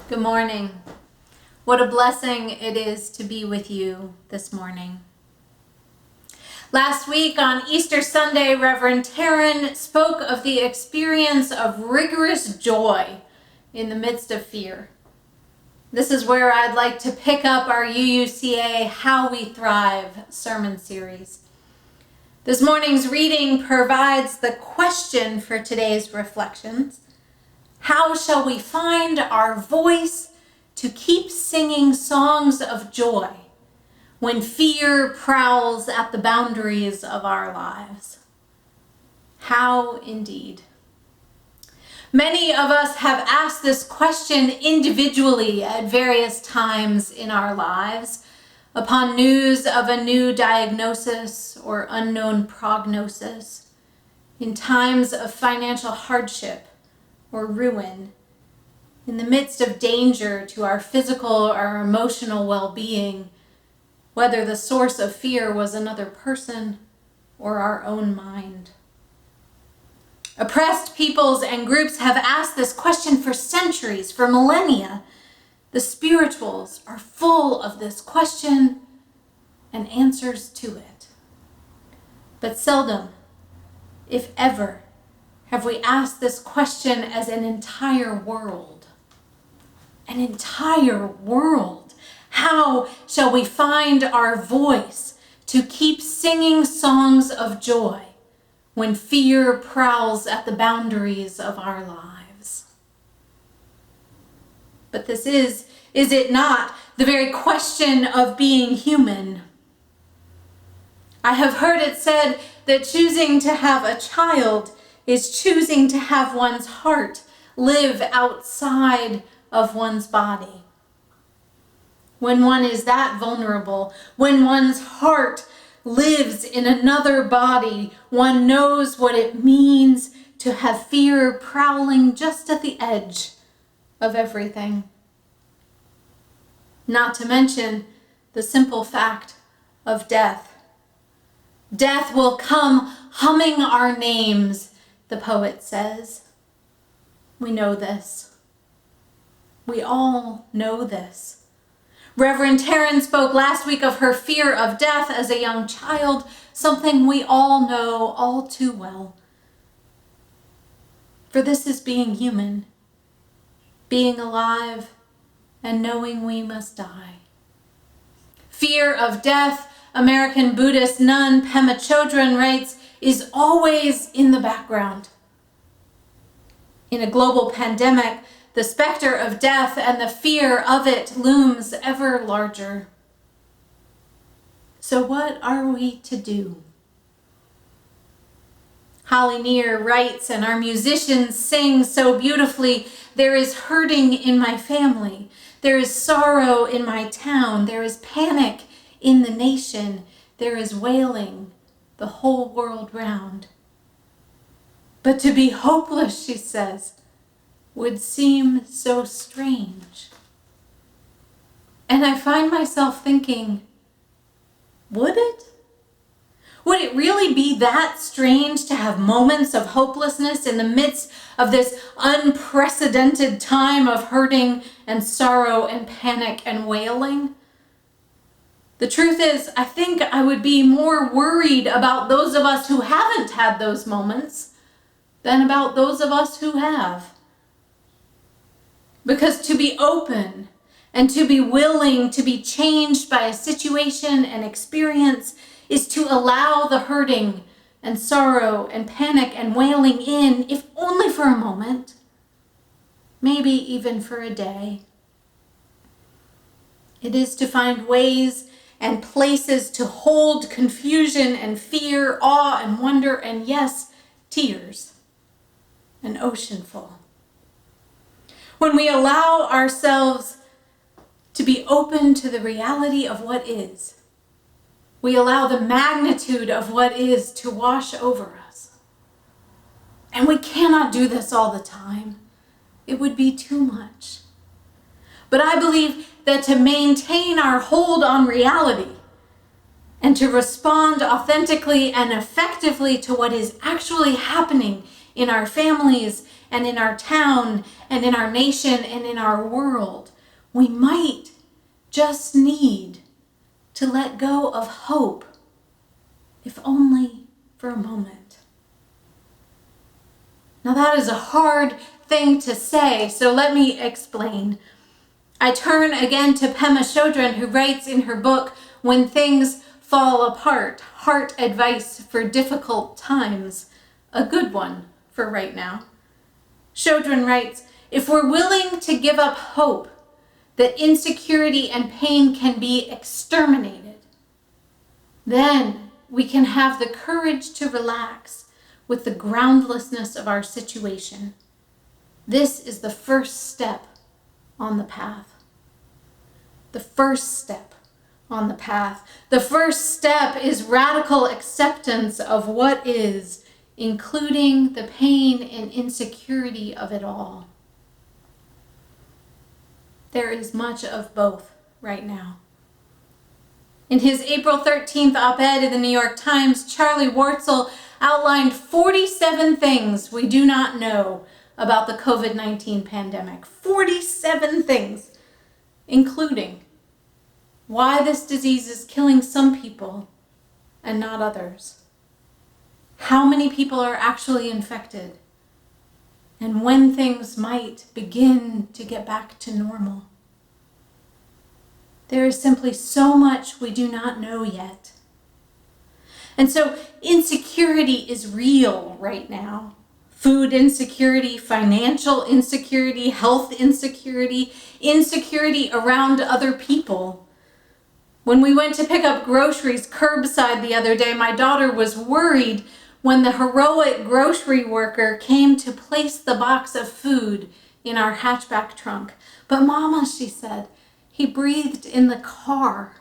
Good morning. What a blessing it is to be with you this morning. Last week on Easter Sunday, Reverend Taryn spoke of the experience of rigorous joy in the midst of fear. This is where I'd like to pick up our UUCA How We Thrive sermon series. This morning's reading provides the question for today's reflections. How shall we find our voice to keep singing songs of joy when fear prowls at the boundaries of our lives? How indeed. Many of us have asked this question individually at various times in our lives, upon news of a new diagnosis or unknown prognosis, in times of financial hardship or ruin, in the midst of danger to our physical or emotional well-being, whether the source of fear was another person or our own mind. Oppressed peoples and groups have asked this question for centuries, for millennia. The spirituals are full of this question and answers to it. But seldom, if ever, have we asked this question as an entire world? An entire world. How shall we find our voice to keep singing songs of joy when fear prowls at the boundaries of our lives? But this is it not, the very question of being human? I have heard it said that choosing to have a child is choosing to have one's heart live outside of one's body. When one is that vulnerable, when one's heart lives in another body, one knows what it means to have fear prowling just at the edge of everything. Not to mention the simple fact of death. Death will come humming our names, the poet says. We know this. We all know this. Reverend Taryn spoke last week of her fear of death as a young child, something we all know all too well. For this is being human, being alive, and knowing we must die. Fear of death, American Buddhist nun Pema Chodron writes, is always in the background. In a global pandemic, the specter of death and the fear of it looms ever larger. So what are we to do? Holly Neer writes, and our musicians sing so beautifully, there is hurting in my family, there is sorrow in my town, there is panic in the nation, there is wailing the whole world round. But to be hopeless, she says, would seem so strange. And I find myself thinking, would it? Would it really be that strange to have moments of hopelessness in the midst of this unprecedented time of hurting and sorrow and panic and wailing? The truth is, I think I would be more worried about those of us who haven't had those moments than about those of us who have. Because to be open and to be willing to be changed by a situation and experience is to allow the hurting and sorrow and panic and wailing in, if only for a moment, maybe even for a day. It is to find ways and places to hold confusion and fear, awe and wonder, and yes, tears, an ocean full. When we allow ourselves to be open to the reality of what is, we allow the magnitude of what is to wash over us. And we cannot do this all the time. It would be too much. But I believe that to maintain our hold on reality and to respond authentically and effectively to what is actually happening in our families and in our town and in our nation and in our world. We might just need to let go of hope, if only for a moment. Now that is a hard thing to say, so let me explain. I turn again to Pema Chodron, who writes in her book, When Things Fall Apart, Heart Advice for Difficult Times, a good one for right now. Chodron writes, if we're willing to give up hope that insecurity and pain can be exterminated, then we can have the courage to relax with the groundlessness of our situation. This is the first step on the path. The first step on the path. The first step is radical acceptance of what is, including the pain and insecurity of it all. There is much of both right now. In his April 13th op-ed in the New York Times, Charlie Wartzel outlined 47 things we do not know about the COVID-19 pandemic. 47 things, including why this disease is killing some people and not others, how many people are actually infected, and when things might begin to get back to normal. There is simply so much we do not know yet. And so insecurity is real right now. Food insecurity, financial insecurity, health insecurity, insecurity around other people. When we went to pick up groceries curbside the other day, my daughter was worried when the heroic grocery worker came to place the box of food in our hatchback trunk. But Mama, she said, he breathed in the car.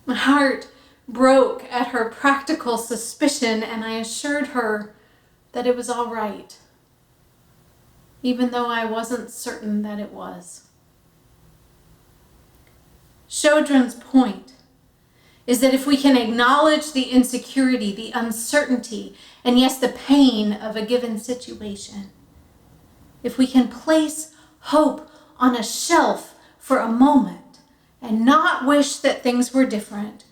My heart broke at her practical suspicion, and I assured her that it was all right, even though I wasn't certain that it was. Chodron's point is that if we can acknowledge the insecurity, the uncertainty, and yes, the pain of a given situation, if we can place hope on a shelf for a moment and not wish that things were different,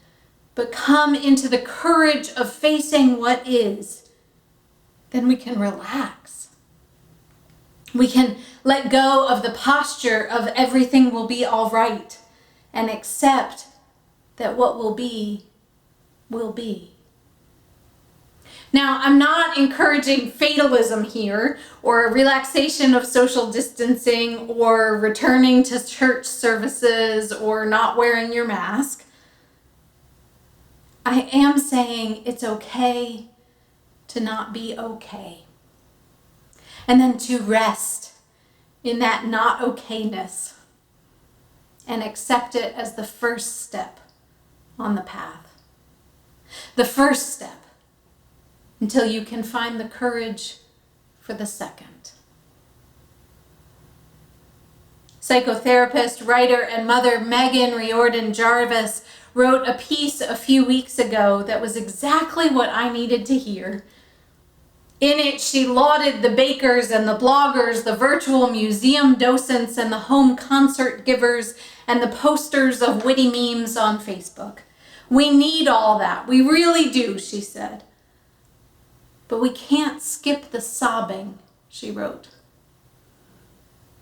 but come into the courage of facing what is, then we can relax. We can let go of the posture of everything will be all right and accept that what will be, will be. Now, I'm not encouraging fatalism here, or a relaxation of social distancing, or returning to church services, or not wearing your mask. I am saying it's okay to not be okay. And then to rest in that not okayness and accept it as the first step on the path. The first step until you can find the courage for the second. Psychotherapist, writer, and mother Megan Riordan Jarvis wrote a piece a few weeks ago that was exactly what I needed to hear. In it, she lauded the bakers and the bloggers, the virtual museum docents and the home concert givers, and the posters of witty memes on Facebook. We need all that. We really do, she said. But we can't skip the sobbing, she wrote.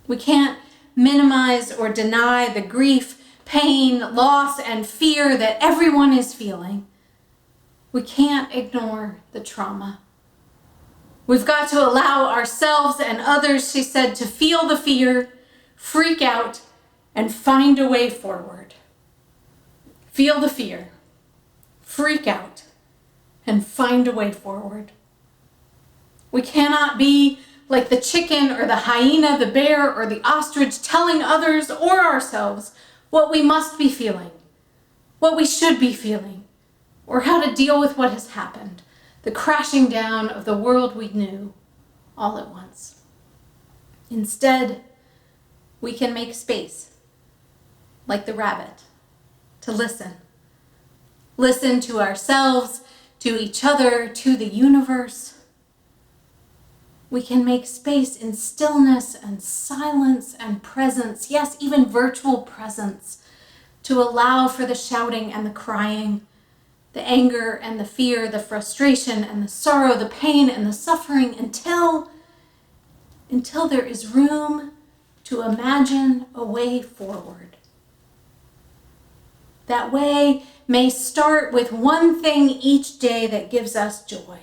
We can't minimize or deny the grief, pain, loss, and fear that everyone is feeling. We can't ignore the trauma. We've got to allow ourselves and others, she said, to feel the fear, freak out, and find a way forward. Feel the fear, freak out, and find a way forward. We cannot be like the chicken or the hyena, the bear or the ostrich, telling others or ourselves what we must be feeling, what we should be feeling, or how to deal with what has happened, the crashing down of the world we knew all at once. Instead, we can make space, like the rabbit, to listen. Listen to ourselves, to each other, to the universe. we can make space in stillness and silence and presence, yes, even virtual presence, to allow for the shouting and the crying, the anger and the fear, the frustration and the sorrow, the pain and the suffering, until there is room to imagine a way forward. That way may start with one thing each day that gives us joy.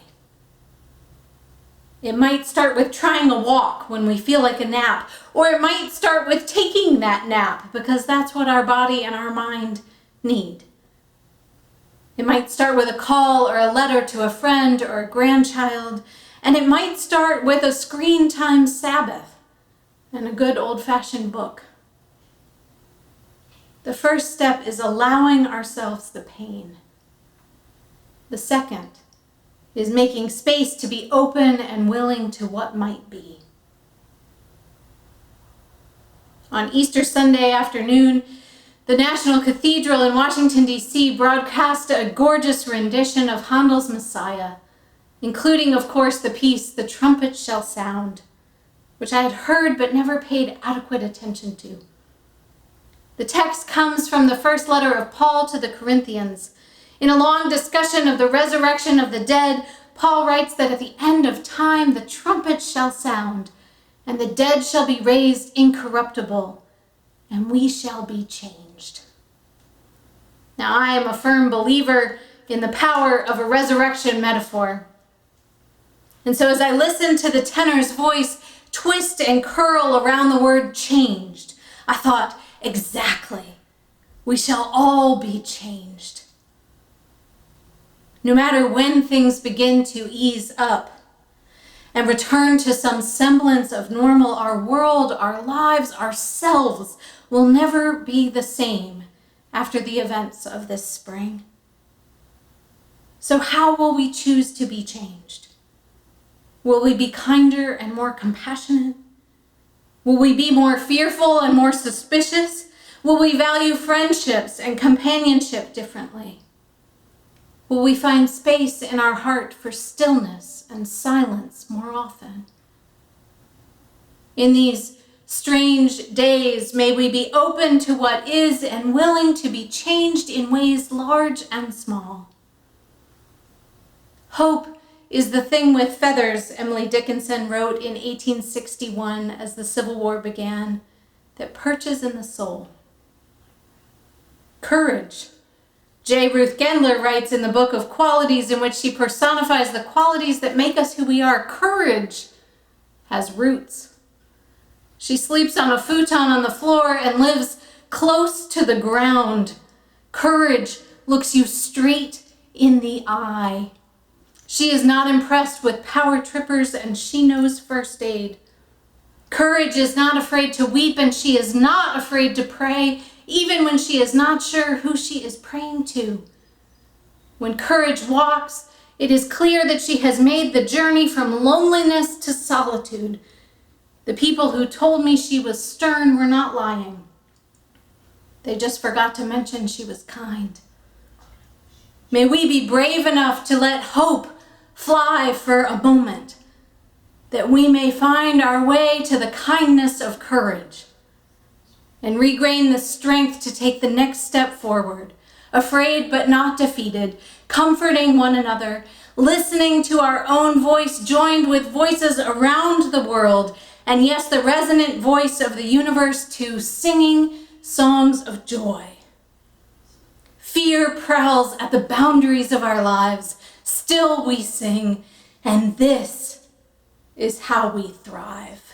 It might start with trying a walk when we feel like a nap, or it might start with taking that nap because that's what our body and our mind need. It might start with a call or a letter to a friend or a grandchild, and it might start with a screen time Sabbath and a good old-fashioned book. The first step is allowing ourselves the pain. The second is making space to be open and willing to what might be. On Easter Sunday afternoon, the National Cathedral in Washington, D.C. broadcast a gorgeous rendition of Handel's Messiah, including, of course, the piece, "The Trumpet Shall Sound," which I had heard but never paid adequate attention to. The text comes from the first letter of Paul to the Corinthians. In a long discussion of the resurrection of the dead, Paul writes that at the end of time, the trumpet shall sound, and the dead shall be raised incorruptible, and we shall be changed. Now, I am a firm believer in the power of a resurrection metaphor. And so as I listened to the tenor's voice twist and curl around the word changed, I thought, exactly, we shall all be changed. No matter when things begin to ease up and return to some semblance of normal, our world, our lives, ourselves will never be the same after the events of this spring. So how will we choose to be changed? Will we be kinder and more compassionate? Will we be more fearful and more suspicious? Will we value friendships and companionship differently? Will we find space in our heart for stillness and silence more often? In these strange days, may we be open to what is and willing to be changed in ways large and small. Hope is the thing with feathers, Emily Dickinson wrote in 1861 as the Civil War began, that perches in the soul. Courage. J. Ruth Gendler writes in the book of Qualities, in which she personifies the qualities that make us who we are. Courage has roots. She sleeps on a futon on the floor and lives close to the ground. Courage looks you straight in the eye. She is not impressed with power trippers, and she knows first aid. Courage is not afraid to weep, and she is not afraid to pray, even when she is not sure who she is praying to. When courage walks, it is clear that she has made the journey from loneliness to solitude. The people who told me she was stern were not lying. They just forgot to mention she was kind. May we be brave enough to let hope fly for a moment, that we may find our way to the kindness of courage and regain the strength to take the next step forward, afraid but not defeated, comforting one another, listening to our own voice joined with voices around the world, and yes, the resonant voice of the universe too, singing songs of joy. Fear prowls at the boundaries of our lives. Still we sing, and this is how we thrive.